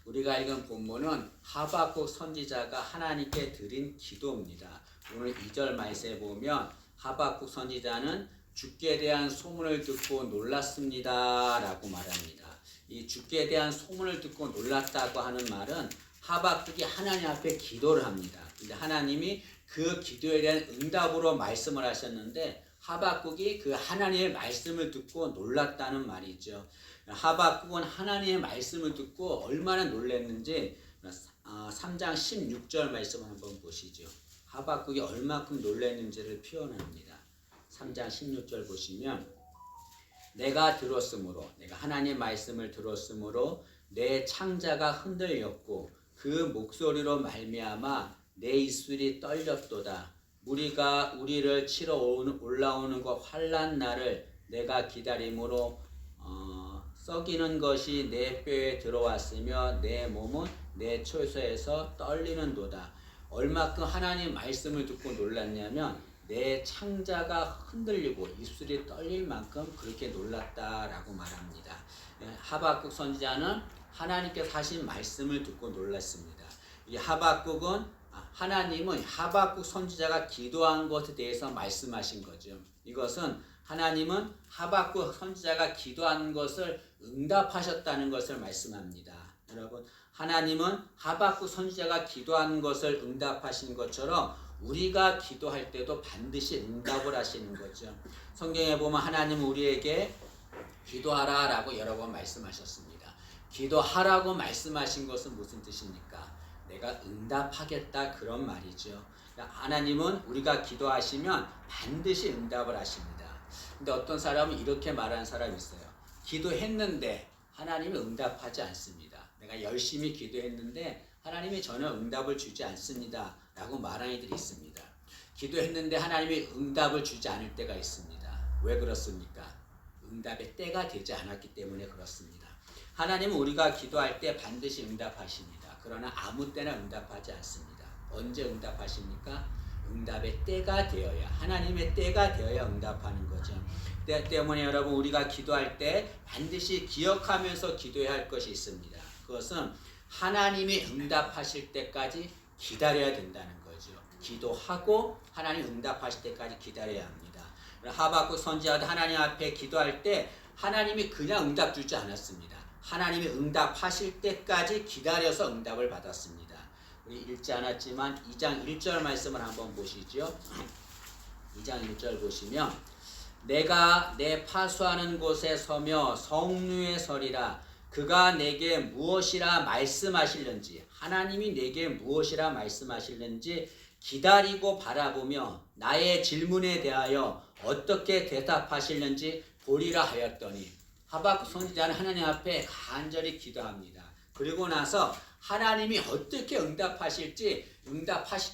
우리가 읽은 본문은 하박국 선지자가 하나님께 드린 기도입니다. 오늘 2절 말씀에 보면 하박국 선지자는 주께 대한 소문을 듣고 놀랐습니다 라고 말합니다. 이 주께 대한 소문을 듣고 놀랐다고 하는 말은 하박국이 하나님 앞에 기도를 합니다. 근데 하나님이 그 기도에 대한 응답으로 말씀을 하셨는데 하박국이 그 하나님의 말씀을 듣고 놀랐다는 말이죠. 하박국은 하나님의 말씀을 듣고 얼마나 놀랐는지 3장 16절 말씀을 한번 보시죠. 하박국이 얼마큼 놀랐는지를 표현합니다. 3장 16절 보시면 내가 하나님의 말씀을 들었으므로 내 창자가 흔들렸고 그 목소리로 말미암아 내 입술이 떨렸도다. 무리가 우리를 치러 올라오는 것 환난 날을 내가 기다림으로 썩이는 것이 내 뼈에 들어왔으며 내 몸은 내 처소에서 떨리는도다. 얼마큼 하나님 말씀을 듣고 놀랐냐면 내 창자가 흔들리고 입술이 떨릴 만큼 그렇게 놀랐다라고 말합니다. 하박국 선지자는 하나님께서 하신 말씀을 듣고 놀랐습니다. 이 하나님은 하박국 선지자가 기도한 것에 대해서 말씀하신 거죠. 이것은 하나님은 하박국 선지자가 기도한 것을 응답하셨다는 것을 말씀합니다. 여러분, 하나님은 하박국 선지자가 기도한 것을 응답하신 것처럼 우리가 기도할 때도 반드시 응답을 하시는 거죠. 성경에 보면 하나님은 우리에게 기도하라라고 여러 번 말씀하셨습니다. 기도하라고 말씀하신 것은 무슨 뜻입니까? 내가 응답하겠다 그런 말이죠. 하나님은 우리가 기도하시면 반드시 응답을 하십니다. 근데 어떤 사람은 이렇게 말하는 사람이 있어요. 기도했는데 하나님이 응답하지 않습니다. 내가 열심히 기도했는데 하나님이 전혀 응답을 주지 않습니다 라고 말하는 이들이 있습니다. 기도했는데 하나님이 응답을 주지 않을 때가 있습니다. 왜 그렇습니까? 응답의 때가 되지 않았기 때문에 그렇습니다. 하나님은 우리가 기도할 때 반드시 응답하십니다. 그러나 아무 때나 응답하지 않습니다. 언제 응답하십니까? 응답의 때가 되어야, 하나님의 때가 되어야 응답하는 거죠. 때 때문에 여러분, 우리가 기도할 때 반드시 기억하면서 기도해야 할 것이 있습니다. 그것은 하나님이 응답하실 때까지 기다려야 된다는 거죠. 기도하고 하나님 응답하실 때까지 기다려야 합니다. 하박국 선지자도 하나님 앞에 기도할 때 하나님이 그냥 응답 주지 않았습니다. 하나님이 응답하실 때까지 기다려서 응답을 받았습니다. 우리 읽지 않았지만 2장 1절 말씀을 한번 보시죠. 2장 1절 보시면 내가 내 파수하는 곳에 서며 성루에 서리라. 그가 내게 무엇이라 말씀하실는지, 하나님이 내게 무엇이라 말씀하실는지 기다리고 바라보며 나의 질문에 대하여 어떻게 대답하실는지 보리라 하였더니, 하박국 선지자는 하나님 앞에 간절히 기도합니다. 그리고 나서 하나님이 어떻게 응답하실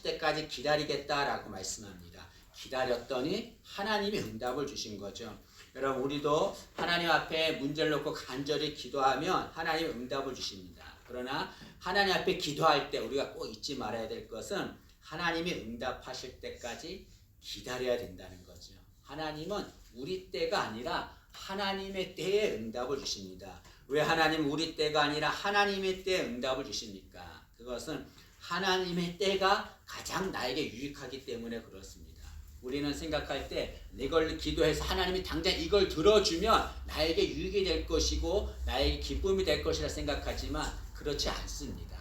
때까지 기다리겠다라고 말씀합니다. 기다렸더니 하나님이 응답을 주신 거죠. 여러분, 우리도 하나님 앞에 문제를 놓고 간절히 기도하면 하나님이 응답을 주십니다. 그러나 하나님 앞에 기도할 때 우리가 꼭 잊지 말아야 될 것은 하나님이 응답하실 때까지 기다려야 된다는 거죠. 하나님은 우리 때가 아니라 하나님의 때에 응답을 주십니다. 왜 하나님은 우리 때가 아니라 하나님의 때에 응답을 주십니까? 그것은 하나님의 때가 가장 나에게 유익하기 때문에 그렇습니다. 우리는 생각할 때 이걸 기도해서 하나님이 당장 이걸 들어주면 나에게 유익이 될 것이고 나에게 기쁨이 될 것이라 생각하지만 그렇지 않습니다.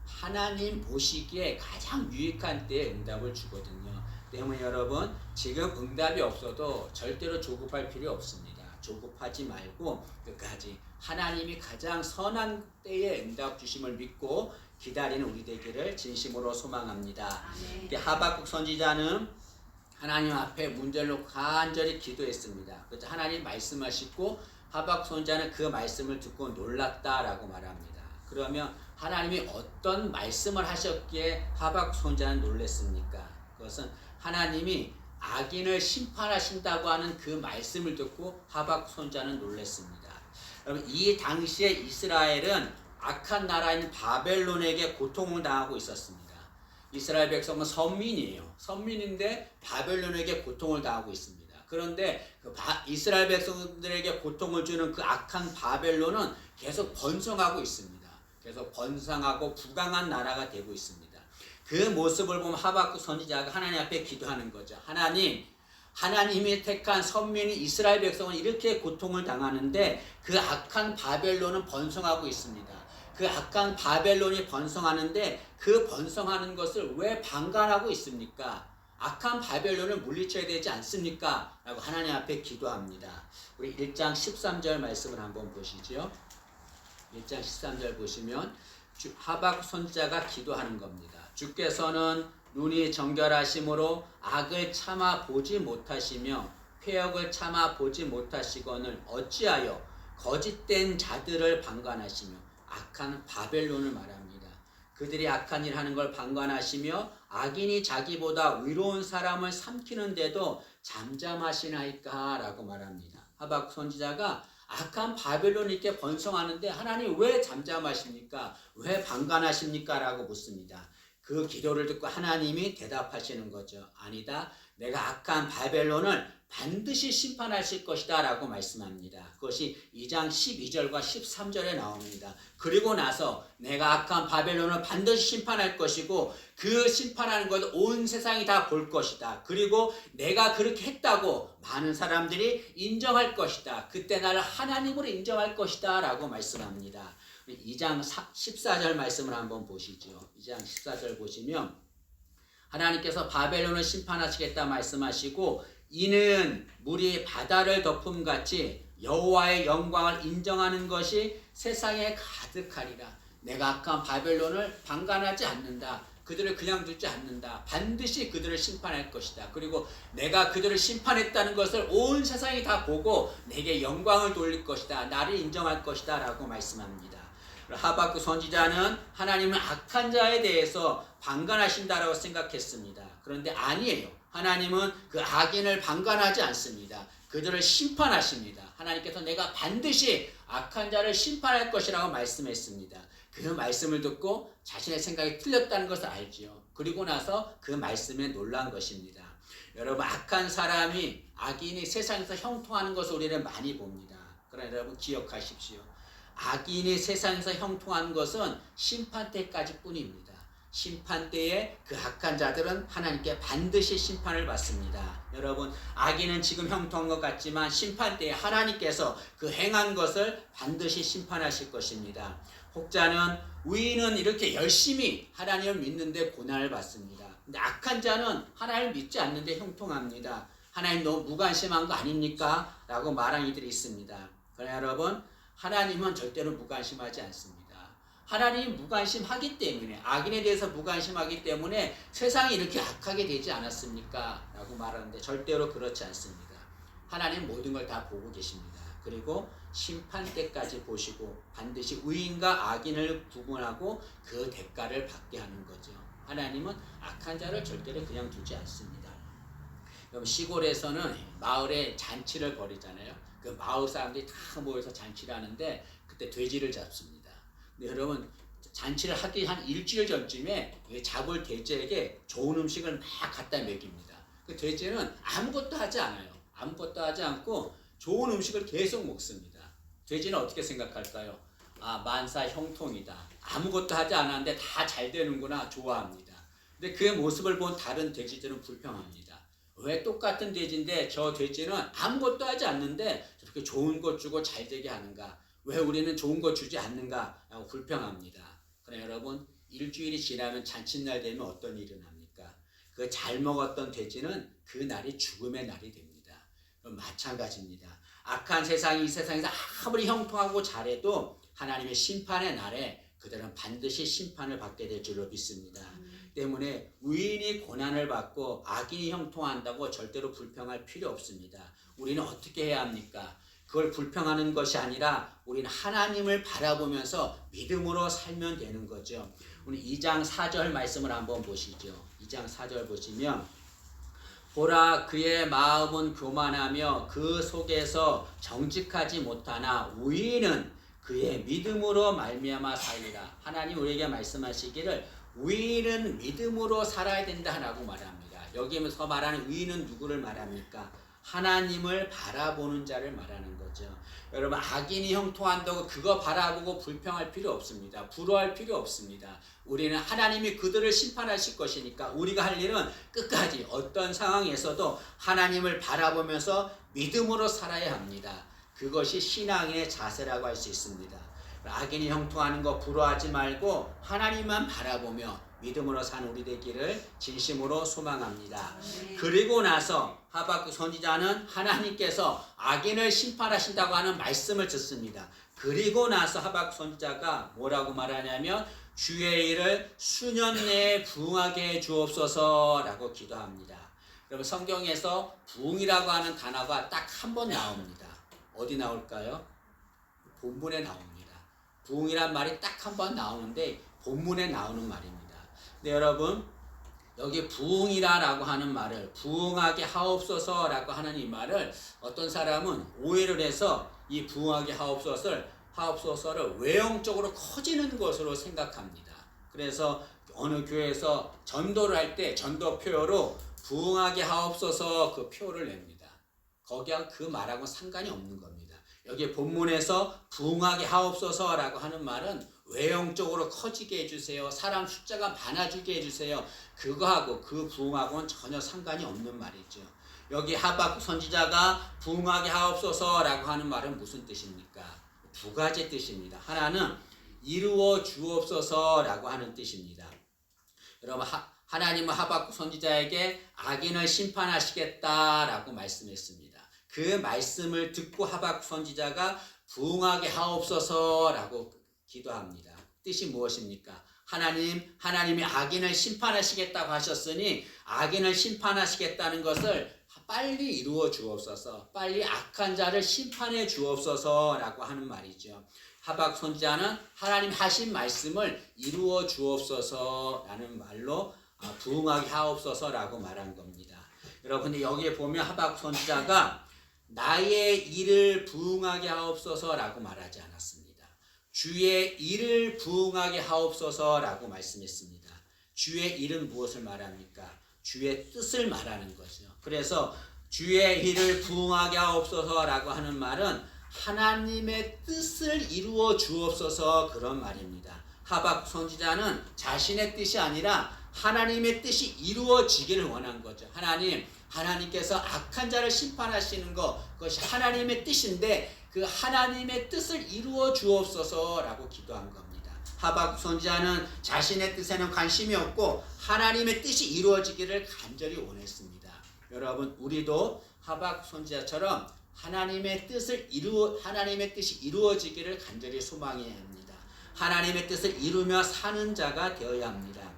하나님 보시기에 가장 유익한 때에 응답을 주거든요. 때문에 여러분, 지금 응답이 없어도 절대로 조급할 필요 없습니다. 조급하지 말고 끝까지 하나님이 가장 선한 때에 응답 주심을 믿고 기다리는 우리 되기를 진심으로 소망합니다. 하박국 선지자는 하나님 앞에 문제를 놓고 간절히 기도했습니다. 그래서 하나님 말씀하시고 하박국 선지자는 그 말씀을 듣고 놀랐다라고 말합니다. 그러면 하나님이 어떤 말씀을 하셨기에 하박국 선지자는 놀랐습니까? 그것은 하나님이 악인을 심판하신다고 하는 그 말씀을 듣고 하박국 선지자는 놀랐습니다. 여러분, 이 당시에 이스라엘은 악한 나라인 바벨론에게 고통을 당하고 있었습니다. 이스라엘 백성은 선민이에요. 선민인데 바벨론에게 고통을 당하고 있습니다. 그런데 이스라엘 백성들에게 고통을 주는 그 악한 바벨론은 계속 번성하고 있습니다. 그래서 번성하고 부강한 나라가 되고 있습니다. 그 모습을 보면 하박국 선지자가 하나님 앞에 기도하는 거죠. 하나님이 택한 선민인 이스라엘 백성은 이렇게 고통을 당하는데 그 악한 바벨론은 번성하고 있습니다. 그 악한 바벨론이 번성하는데 그 번성하는 것을 왜 방관하고 있습니까? 악한 바벨론을 물리쳐야 되지 않습니까? 라고 하나님 앞에 기도합니다. 우리 1장 13절 말씀을 한번 보시죠. 1장 13절 보시면 하박국 선지자가 기도하는 겁니다. 주께서는 눈이 정결하심으로 악을 참아 보지 못하시며 폐역을 참아 보지 못하시거늘 어찌하여 거짓된 자들을 방관하시며 악한 바벨론을 말합니다. 그들이 악한 일 하는 걸 방관하시며 악인이 자기보다 의로운 사람을 삼키는데도 잠잠하시나이까 라고 말합니다. 하박국 선지자가 악한 바벨론이 이렇게 번성하는데 하나님 왜 잠잠하십니까? 왜 방관하십니까? 라고 묻습니다. 그 기도를 듣고 하나님이 대답하시는 거죠. 아니다. 내가 악한 바벨론을 반드시 심판하실 것이다 라고 말씀합니다. 그것이 2장 12절과 13절에 나옵니다. 그리고 나서 내가 악한 바벨론을 반드시 심판할 것이고 그 심판하는 것을 온 세상이 다 볼 것이다. 그리고 내가 그렇게 했다고 많은 사람들이 인정할 것이다. 그때 나를 하나님으로 인정할 것이다 라고 말씀합니다. 2장 14절 말씀을 한번 보시죠. 2장 14절 보시면 하나님께서 바벨론을 심판하시겠다 말씀하시고 이는 물이 바다를 덮음같이 여호와의 영광을 인정하는 것이 세상에 가득하리라. 내가 악한 바벨론을 방관하지 않는다. 그들을 그냥 두지 않는다. 반드시 그들을 심판할 것이다. 그리고 내가 그들을 심판했다는 것을 온 세상이 다 보고 내게 영광을 돌릴 것이다. 나를 인정할 것이다 라고 말씀합니다. 하박국 선지자는 하나님은 악한 자에 대해서 방관하신다라고 생각했습니다. 그런데 아니에요. 하나님은 그 악인을 방관하지 않습니다. 그들을 심판하십니다. 하나님께서 내가 반드시 악한 자를 심판할 것이라고 말씀했습니다. 그 말씀을 듣고 자신의 생각이 틀렸다는 것을 알지요. 그리고 나서 그 말씀에 놀란 것입니다. 여러분, 악한 사람이 악인이 세상에서 형통하는 것을 우리는 많이 봅니다. 그러나 여러분 기억하십시오. 악인이 세상에서 형통하는 것은 심판 때까지 뿐입니다. 심판 때에 그 악한 자들은 하나님께 반드시 심판을 받습니다. 여러분, 악인은 지금 형통한 것 같지만 심판 때에 하나님께서 그 행한 것을 반드시 심판하실 것입니다. 혹자는 의인은 이렇게 열심히 하나님을 믿는데 고난을 받습니다. 근데 악한 자는 하나님을 믿지 않는데 형통합니다. 하나님 너무 무관심한 거 아닙니까? 라고 말하는 이들이 있습니다. 그러나 여러분, 하나님은 절대로 무관심하지 않습니다. 하나님이 무관심하기 때문에, 악인에 대해서 무관심하기 때문에 세상이 이렇게 악하게 되지 않았습니까? 라고 말하는데 절대로 그렇지 않습니다. 하나님 모든 걸 다 보고 계십니다. 그리고 심판 때까지 보시고 반드시 의인과 악인을 구분하고 그 대가를 받게 하는 거죠. 하나님은 악한 자를 절대로 그냥 두지 않습니다. 그럼 시골에서는 마을에 잔치를 벌이잖아요. 그 마을 사람들이 다 모여서 잔치를 하는데 그때 돼지를 잡습니다. 근데 여러분, 잔치를 하기 한 일주일 전쯤에 잡을 돼지에게 좋은 음식을 막 갖다 먹입니다. 그 돼지는 아무것도 하지 않아요. 아무것도 하지 않고 좋은 음식을 계속 먹습니다. 돼지는 어떻게 생각할까요? 아, 만사 형통이다. 아무것도 하지 않았는데 다 잘 되는구나, 좋아합니다. 근데 그 모습을 본 다른 돼지들은 불평합니다. 왜 똑같은 돼지인데 저 돼지는 아무것도 하지 않는데 저렇게 좋은 것 주고 잘 되게 하는가? 왜 우리는 좋은 것 주지 않는가? 라고 불평합니다. 그러나 여러분, 일주일이 지나면 잔칫날 되면 어떤 일이 납니까? 그 잘 먹었던 돼지는 그 날이 죽음의 날이 됩니다. 마찬가지입니다. 악한 세상이 이 세상에서 아무리 형통하고 잘해도 하나님의 심판의 날에 그들은 반드시 심판을 받게 될 줄로 믿습니다. 때문에 의인이 고난을 받고 악인이 형통한다고 절대로 불평할 필요 없습니다. 우리는 어떻게 해야 합니까? 그걸 불평하는 것이 아니라 우리는 하나님을 바라보면서 믿음으로 살면 되는 거죠. 우리 2장 4절 말씀을 한번 보시죠. 2장 4절 보시면 보라, 그의 마음은 교만하며 그 속에서 정직하지 못하나 의인은 그의 믿음으로 말미암아 살리라. 하나님 우리에게 말씀하시기를 의인은 믿음으로 살아야 된다라고 말합니다. 여기에서 말하는 의인은 누구를 말합니까? 하나님을 바라보는 자를 말하는 거죠. 여러분, 악인이 형통한다고 그거 바라보고 불평할 필요 없습니다. 부러워할 필요 없습니다. 우리는 하나님이 그들을 심판하실 것이니까 우리가 할 일은 끝까지 어떤 상황에서도 하나님을 바라보면서 믿음으로 살아야 합니다. 그것이 신앙의 자세라고 할 수 있습니다. 악인이 형통하는 거 부러워하지 말고 하나님만 바라보며 믿음으로 사는 우리 되기를 진심으로 소망합니다. 그리고 나서 하박국 선지자는 하나님께서 악인을 심판하신다고 하는 말씀을 듣습니다. 그리고 나서 하박국 선지자가 뭐라고 말하냐면 주의 일을 수년 내에 부응하게 해 주옵소서라고 기도합니다. 여러분, 성경에서 부응이라고 하는 단어가 딱 한 번 나옵니다. 어디 나올까요? 본문에 나옵니다. 부응이란 말이 딱 한 번 나오는데 본문에 나오는 말입니다. 근데 여러분, 여기 부응이라고 하는 말을 부응하게 하옵소서라고 하는 이 말을 어떤 사람은 오해를 해서 이 부응하게 하옵소서를 외형적으로 커지는 것으로 생각합니다. 그래서 어느 교회에서 전도를 할 때 전도 표어로 부응하게 하옵소서 그 표를 냅니다. 거기하고 그 말하고 상관이 없는 겁니다. 여기 본문에서 부응하게 하옵소서라고 하는 말은 외형적으로 커지게 해주세요. 사람 숫자가 많아지게 해주세요. 그거하고 그 부응하고는 전혀 상관이 없는 말이죠. 여기 하박국 선지자가 부응하게 하옵소서라고 하는 말은 무슨 뜻입니까? 두 가지 뜻입니다. 하나는 이루어 주옵소서라고 하는 뜻입니다. 여러분, 하나님은 하박국 선지자에게 악인을 심판하시겠다라고 말씀했습니다. 그 말씀을 듣고 하박국 선지자가 부응하게 하옵소서라고 기도합니다. 뜻이 무엇입니까? 하나님이 악인을 심판하시겠다고 하셨으니 악인을 심판하시겠다는 것을 빨리 이루어 주옵소서, 빨리 악한 자를 심판해 주옵소서라고 하는 말이죠. 하박국 선지자는 하나님 하신 말씀을 이루어 주옵소서라는 말로 부응하게 하옵소서라고 말한 겁니다. 여러분, 여기에 보면 하박국 선지자가 나의 일을 부응하게 하옵소서라고 말하지 않았습니다. 주의 일을 부응하게 하옵소서라고 말씀했습니다. 주의 일은 무엇을 말합니까? 주의 뜻을 말하는 거죠. 그래서 주의 일을 부응하게 하옵소서라고 하는 말은 하나님의 뜻을 이루어 주옵소서 그런 말입니다. 하박국 선지자는 자신의 뜻이 아니라 하나님의 뜻이 이루어지기를 원한 거죠. 하나님께서 악한 자를 심판하시는 것, 그것이 하나님의 뜻인데 그 하나님의 뜻을 이루어 주옵소서라고 기도한 겁니다. 하박국 선지자는 자신의 뜻에는 관심이 없고 하나님의 뜻이 이루어지기를 간절히 원했습니다. 여러분, 우리도 하박국 선지자처럼 하나님의 뜻이 이루어지기를 간절히 소망해야 합니다. 하나님의 뜻을 이루며 사는 자가 되어야 합니다.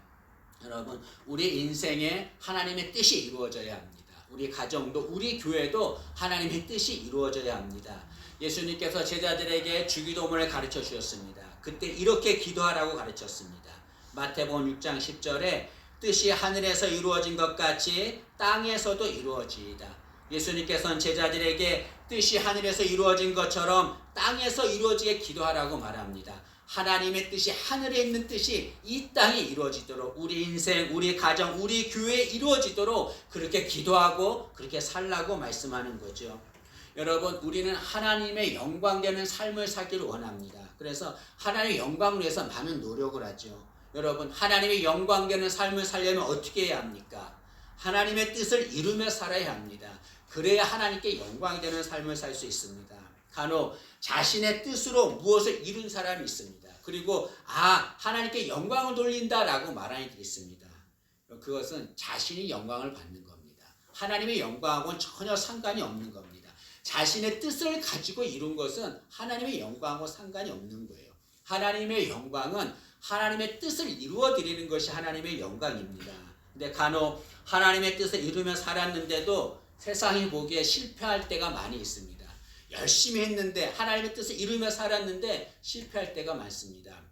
여러분, 우리 인생에 하나님의 뜻이 이루어져야 합니다. 우리 가정도 우리 교회도 하나님의 뜻이 이루어져야 합니다. 예수님께서 제자들에게 주기도문을 가르쳐 주셨습니다. 그때 이렇게 기도하라고 가르쳤습니다. 마태복음 6장 10절에 뜻이 하늘에서 이루어진 것 같이 땅에서도 이루어지이다. 예수님께서는 제자들에게 뜻이 하늘에서 이루어진 것처럼 땅에서 이루어지게 기도하라고 말합니다. 하나님의 뜻이 하늘에 있는 뜻이 이 땅에 이루어지도록 우리 인생, 우리 가정, 우리 교회에 이루어지도록 그렇게 기도하고 그렇게 살라고 말씀하는 거죠. 여러분, 우리는 하나님의 영광되는 삶을 살기를 원합니다. 그래서 하나님의 영광을 위해서 많은 노력을 하죠. 여러분, 하나님의 영광되는 삶을 살려면 어떻게 해야 합니까? 하나님의 뜻을 이루며 살아야 합니다. 그래야 하나님께 영광이 되는 삶을 살 수 있습니다. 간혹 자신의 뜻으로 무엇을 이룬 사람이 있습니다. 그리고 하나님께 영광을 돌린다라고 말하는 게 있습니다. 그것은 자신이 영광을 받는 겁니다. 하나님의 영광하고는 전혀 상관이 없는 겁니다. 자신의 뜻을 가지고 이룬 것은 하나님의 영광하고 상관이 없는 거예요. 하나님의 영광은 하나님의 뜻을 이루어 드리는 것이 하나님의 영광입니다. 근데 간혹 하나님의 뜻을 이루며 살았는데도 세상이 보기에 실패할 때가 많이 있습니다. 열심히 했는데 하나님의 뜻을 이루며 살았는데 실패할 때가 많습니다.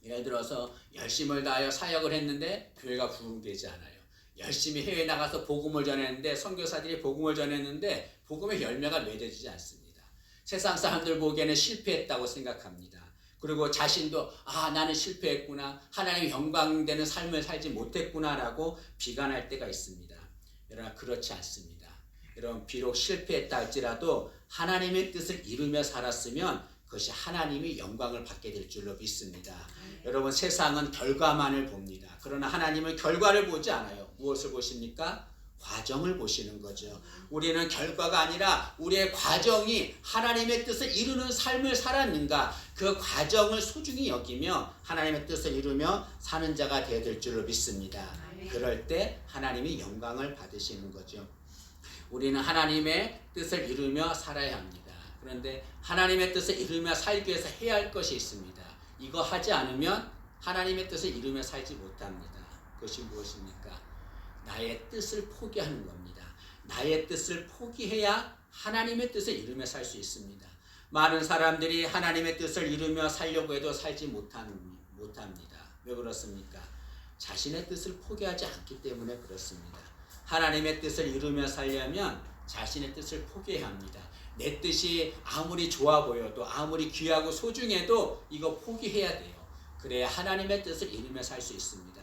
예를 들어서 열심을 다하여 사역을 했는데 교회가 부흥되지 않아요. 열심히 해외에 나가서 복음을 전했는데 선교사들이 복음을 전했는데 복음의 열매가 맺어지지 않습니다. 세상 사람들 보기에는 실패했다고 생각합니다. 그리고 자신도 나는 실패했구나, 하나님의 영광되는 삶을 살지 못했구나라고 비관할 때가 있습니다. 여러분, 그렇지 않습니다. 여러분 비록 실패했다 할지라도 하나님의 뜻을 이루며 살았으면 그것이 하나님이 영광을 받게 될 줄로 믿습니다. 여러분 세상은 결과만을 봅니다. 그러나 하나님은 결과를 보지 않아요. 무엇을 보십니까? 과정을 보시는 거죠. 우리는 결과가 아니라 우리의 과정이 하나님의 뜻을 이루는 삶을 살았는가, 그 과정을 소중히 여기며 하나님의 뜻을 이루며 사는 자가 되어야 될 줄로 믿습니다. 그럴 때 하나님이 영광을 받으시는 거죠. 우리는 하나님의 뜻을 이루며 살아야 합니다. 그런데 하나님의 뜻을 이루며 살기 위해서 해야 할 것이 있습니다. 이거 하지 않으면 하나님의 뜻을 이루며 살지 못합니다. 그것이 무엇입니까? 나의 뜻을 포기하는 겁니다. 나의 뜻을 포기해야 하나님의 뜻을 이루며 살 수 있습니다. 많은 사람들이 하나님의 뜻을 이루며 살려고 해도 살지 못합니다. 왜 그렇습니까? 자신의 뜻을 포기하지 않기 때문에 그렇습니다. 하나님의 뜻을 이루며 살려면 자신의 뜻을 포기해야 합니다. 내 뜻이 아무리 좋아 보여도 아무리 귀하고 소중해도 이거 포기해야 돼요. 그래야 하나님의 뜻을 이루며 살 수 있습니다.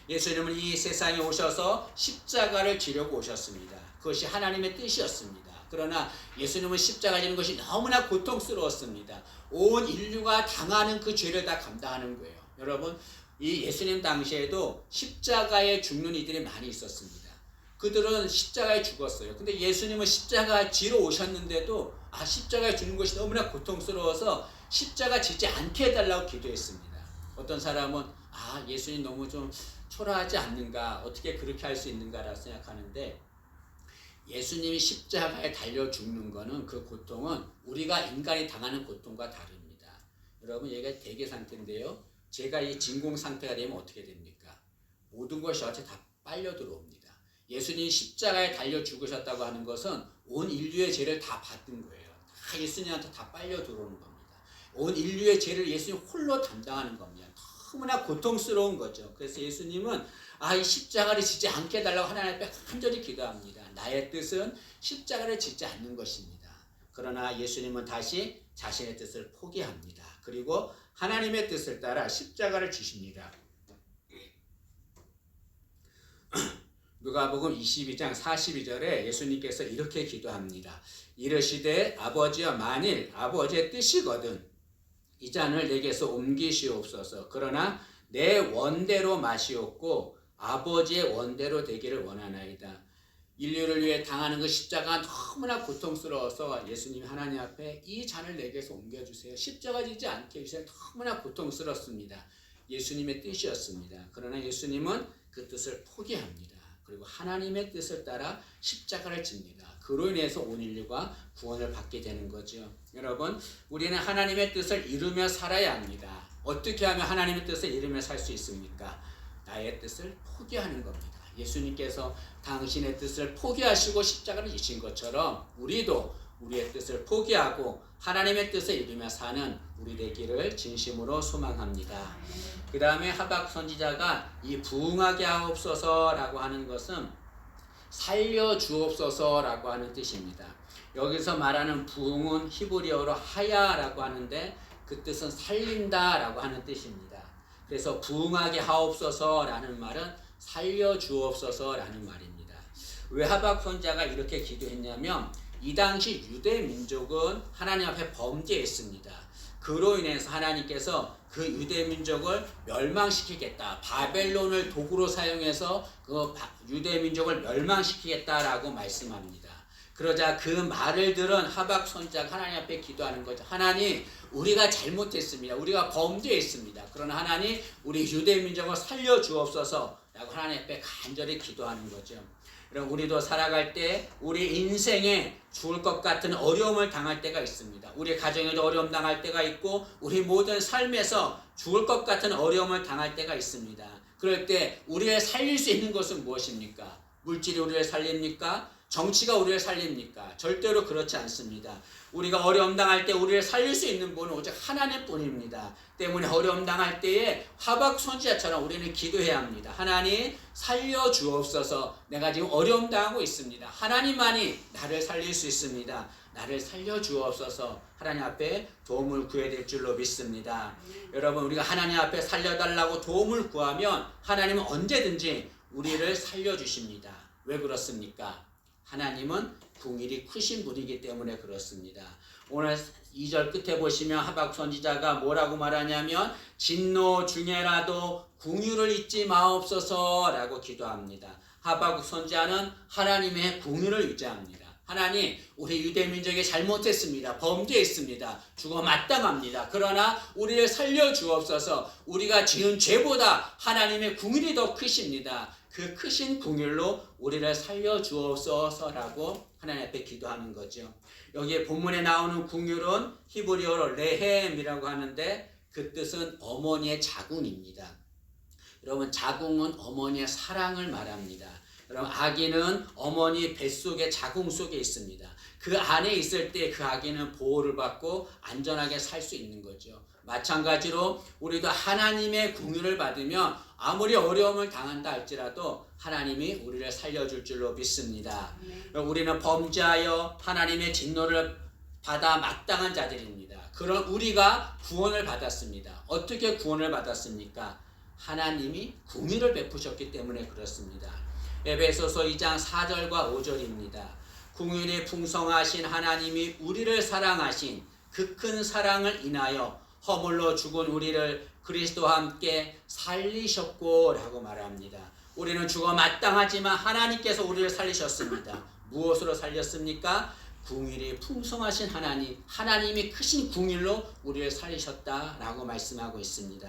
예수님은 이 세상에 오셔서 십자가를 지려고 오셨습니다. 그것이 하나님의 뜻이었습니다. 그러나 예수님은 십자가 지는 것이 너무나 고통스러웠습니다. 온 인류가 당하는 그 죄를 다 감당하는 거예요. 여러분, 이 예수님 당시에도 십자가에 죽는 이들이 많이 있었습니다. 그들은 십자가에 죽었어요. 근데 예수님은 십자가 지러 오셨는데도 십자가에 죽는 것이 너무나 고통스러워서 십자가 지지 않게 해달라고 기도했습니다. 어떤 사람은 예수님 너무 좀 초라하지 않는가, 어떻게 그렇게 할 수 있는가라고 생각하는데, 예수님이 십자가에 달려 죽는 거는 그 고통은 우리가 인간이 당하는 고통과 다릅니다. 여러분, 얘가 대개 상태인데요, 제가 이 진공 상태가 되면 어떻게 됩니까? 모든 것이 어째 다 빨려 들어옵니다. 예수님이 십자가에 달려 죽으셨다고 하는 것은 온 인류의 죄를 다 받은 거예요. 다 예수님한테 다 빨려 들어오는 겁니다. 온 인류의 죄를 예수님 홀로 담당하는 겁니다. 너무나 고통스러운 거죠. 그래서 예수님은 이 십자가를 지지 않게 해달라고 하나님 앞에 간절히 기도합니다. 나의 뜻은 십자가를 지지 않는 것입니다. 그러나 예수님은 다시 자신의 뜻을 포기합니다. 그리고 하나님의 뜻을 따라 십자가를 지십니다. 누가복음 22장 42절에 예수님께서 이렇게 기도합니다. 이르시되 아버지여, 만일 아버지의 뜻이거든 이 잔을 내게서 옮기시옵소서. 그러나 내 원대로 마시옵고 아버지의 원대로 되기를 원하나이다. 인류를 위해 당하는 그 십자가 너무나 고통스러워서 예수님이 하나님 앞에 이 잔을 내게서 옮겨주세요. 십자가 지지 않게 해주세요. 너무나 고통스럽습니다. 예수님의 뜻이었습니다. 그러나 예수님은 그 뜻을 포기합니다. 그리고 하나님의 뜻을 따라 십자가를 집니다. 그로 인해서 온 인류가 구원을 받게 되는 거죠. 여러분, 우리는 하나님의 뜻을 이루며 살아야 합니다. 어떻게 하면 하나님의 뜻을 이루며 살 수 있습니까? 나의 뜻을 포기하는 겁니다. 예수님께서 당신의 뜻을 포기하시고 십자가를 지신 것처럼 우리도 우리의 뜻을 포기하고 하나님의 뜻을 이루며 사는 우리 되기를 진심으로 소망합니다. 그 다음에 하박국 선지자가 이 부응하게 하옵소서라고 하는 것은 살려주옵소서라고 하는 뜻입니다. 여기서 말하는 부응은 히브리어로 하야라고 하는데 그 뜻은 살린다라고 하는 뜻입니다. 그래서 부응하게 하옵소서라는 말은 살려주옵소서라는 말입니다. 왜 하박국 선지자가 이렇게 기도했냐면 이 당시 유대 민족은 하나님 앞에 범죄했습니다. 그로 인해서 하나님께서 그 유대 민족을 멸망시키겠다. 바벨론을 도구로 사용해서 그 유대 민족을 멸망시키겠다라고 말씀합니다. 그러자 그 말을 들은 하박국 선지자가 하나님 앞에 기도하는 거죠. 하나님, 우리가 잘못했습니다. 우리가 범죄했습니다. 그러나 하나님, 우리 유대 민족을 살려주옵소서라고 하나님 앞에 간절히 기도하는 거죠. 그럼 우리도 살아갈 때 우리 인생에 죽을 것 같은 어려움을 당할 때가 있습니다. 우리 가정에도 어려움 당할 때가 있고 우리 모든 삶에서 죽을 것 같은 어려움을 당할 때가 있습니다. 그럴 때 우리를 살릴 수 있는 것은 무엇입니까? 물질이 우리를 살립니까? 정치가 우리를 살립니까? 절대로 그렇지 않습니다. 우리가 어려움 당할 때 우리를 살릴 수 있는 분은 오직 하나님뿐입니다. 때문에 어려움 당할 때에 하박국 선지자처럼 우리는 기도해야 합니다. 하나님, 살려주옵소서. 내가 지금 어려움 당하고 있습니다. 하나님만이 나를 살릴 수 있습니다. 나를 살려주옵소서. 하나님 앞에 도움을 구해야 될 줄로 믿습니다. 여러분, 우리가 하나님 앞에 살려달라고 도움을 구하면 하나님은 언제든지 우리를 살려주십니다. 왜 그렇습니까? 하나님은 궁일이 크신 분이기 때문에 그렇습니다. 오늘 2절 끝에 보시면 하박국 선지자가 뭐라고 말하냐면 진노 중에라도 궁유를 잊지 마옵소서라고 기도합니다. 하박국 선지자는 하나님의 궁유를 유지합니다. 하나님, 우리 유대민족이 잘못했습니다. 범죄했습니다. 죽어 마땅합니다. 그러나 우리를 살려주옵소서. 우리가 지은 죄보다 하나님의 궁율이 더 크십니다. 그 크신 궁율로 우리를 살려주옵소서라고 하나님 앞에 기도하는 거죠. 여기에 본문에 나오는 궁율은 히브리어로 레헴이라고 하는데 그 뜻은 어머니의 자궁입니다. 여러분, 자궁은 어머니의 사랑을 말합니다. 여러분, 아기는 어머니 뱃속에 자궁 속에 있습니다. 그 안에 있을 때 그 아기는 보호를 받고 안전하게 살 수 있는 거죠. 마찬가지로 우리도 하나님의 궁유를 받으면 아무리 어려움을 당한다 할지라도 하나님이 우리를 살려줄 줄로 믿습니다. 우리는 범죄하여 하나님의 진노를 받아 마땅한 자들입니다. 그런 우리가 구원을 받았습니다. 어떻게 구원을 받았습니까? 하나님이 궁유를 베푸셨기 때문에 그렇습니다. 에베소서 2장 4절과 5절입니다. 궁율이 풍성하신 하나님이 우리를 사랑하신 그 큰 사랑을 인하여 허물로 죽은 우리를 그리스도와 함께 살리셨고 라고 말합니다. 우리는 죽어 마땅하지만 하나님께서 우리를 살리셨습니다. 무엇으로 살렸습니까? 궁율이 풍성하신 하나님, 하나님이 크신 궁율로 우리를 살리셨다라고 말씀하고 있습니다.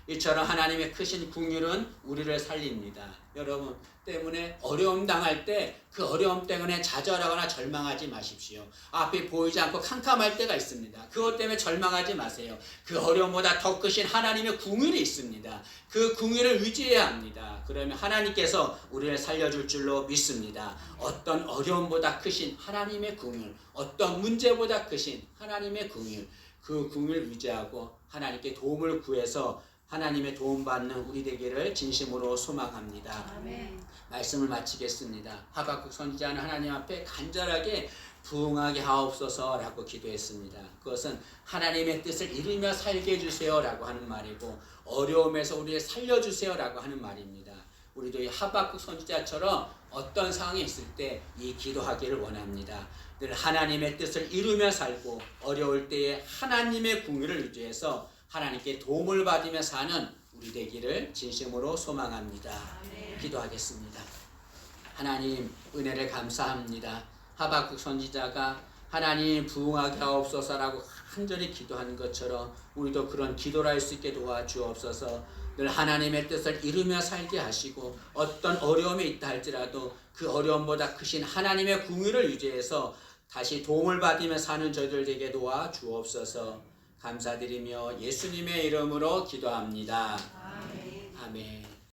이처럼 하나님의 크신 궁율은 우리를 살립니다. 여러분 때문에 어려움 당할 때 그 어려움 때문에 좌절하거나 절망하지 마십시오. 앞이 보이지 않고 캄캄할 때가 있습니다. 그것 때문에 절망하지 마세요. 그 어려움보다 더 크신 하나님의 궁율이 있습니다. 그 궁율을 의지해야 합니다. 그러면 하나님께서 우리를 살려줄 줄로 믿습니다. 어떤 어려움보다 크신 하나님의 궁율, 어떤 문제보다 크신 하나님의 궁율, 그 궁율을 의지하고 하나님께 도움을 구해서 하나님의 도움받는 우리 되기를 진심으로 소망합니다. 아멘. 말씀을 마치겠습니다. 하박국 선지자는 하나님 앞에 간절하게 부응하게 하옵소서라고 기도했습니다. 그것은 하나님의 뜻을 이루며 살게 해주세요라고 하는 말이고 어려움에서 우리를 살려주세요라고 하는 말입니다. 우리도 이 하박국 선지자처럼 어떤 상황이 있을 때 이 기도하기를 원합니다. 늘 하나님의 뜻을 이루며 살고 어려울 때에 하나님의 궁유를 유지해서 하나님께 도움을 받으며 사는 우리 되기를 진심으로 소망합니다. 기도하겠습니다. 하나님, 은혜를 감사합니다. 하박국 선지자가 하나님 부응하게 하옵소서라고 간절히 기도하는 것처럼 우리도 그런 기도를 할 수 있게 도와주옵소서. 늘 하나님의 뜻을 이루며 살게 하시고 어떤 어려움이 있다 할지라도 그 어려움보다 크신 하나님의 궁유를 유지해서 다시 도움을 받으며 사는 저희들 되게 도와주옵소서. 감사드리며 예수님의 이름으로 기도합니다. 아멘.